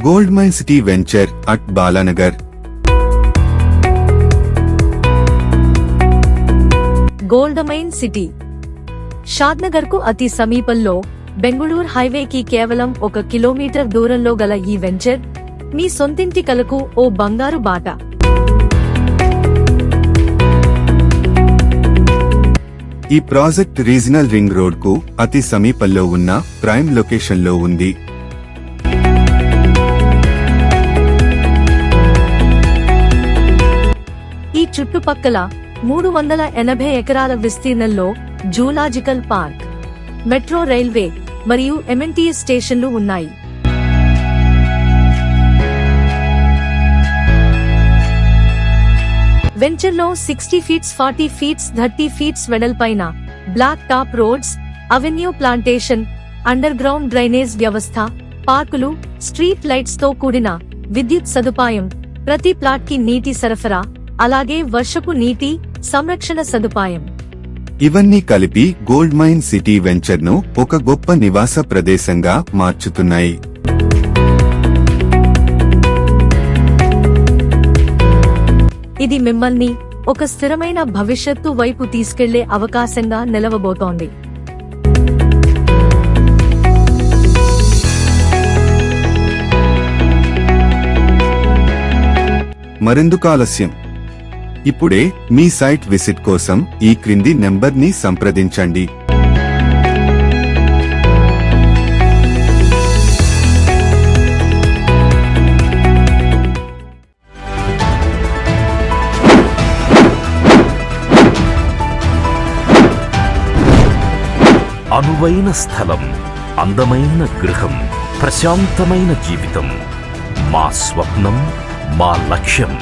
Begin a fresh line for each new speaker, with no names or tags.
Goldmine City Venture at Balanagar.
Goldmine City Shadnagar కు అతి సమీపంలో బెంగుళూరు హైవేకి కేవలం 1 కిలోమీటర్ దూరంలో గల ఈ వెంచర్ మీ సొంతింటి కలకు ఓ బంగారు బాట.
ఈ ప్రాజెక్ట్ రీజనల్ రింగ్ రోడ్ కు అతి సమీపంలో ఉన్న ప్రైమ్ లొకేషన్ లో ఉంది.
ఈ చుట్టుపక్కల 380 ఎకరాల విస్తీర్ణంలో జూలాజికల్ పార్క్, మెట్రో రైల్వే మరియు ఎంఎన్టీఎస్ స్టేషన్లు ఉన్నాయి. వెంచర్లో 60 ఫీట్స్ 40 ఫీట్స్ 30 ఫీట్స్ వెడల్పైన black top roads, avenue plantation, underground drainage వ్యవస్థ, పార్కులు, స్ట్రీట్ లైట్స్ తో కూడిన విద్యుత్ సదుపాయం, ప్రతి ప్లాట్ కి నీటి సరఫరా, అలాగే వర్షపు నీటి సంరక్షణ సదుపాయం.
ఇవన్నీ కలిపి గోల్డ్మైన్ సిటీ వెంచర్ ను ఒక గొప్ప నివాస ప్రదేశంగా మార్చుతున్నాయి.
ఇది మిమ్మల్ని ఒక స్థిరమైన భవిష్యత్తు వైపు తీసుకెళ్లే అవకాశంగా నిలవబోతోంది.
మరెందుకు ఆలస్యం? ఇప్పుడే మీ సైట్ విజిట్ కోసం ఈ క్రింది నెంబర్ని సంప్రదించండి.
అనువైన స్థలం, అందమైన గృహం, ప్రశాంతమైన జీవితం మా స్వప్నం, మా లక్ష్యం.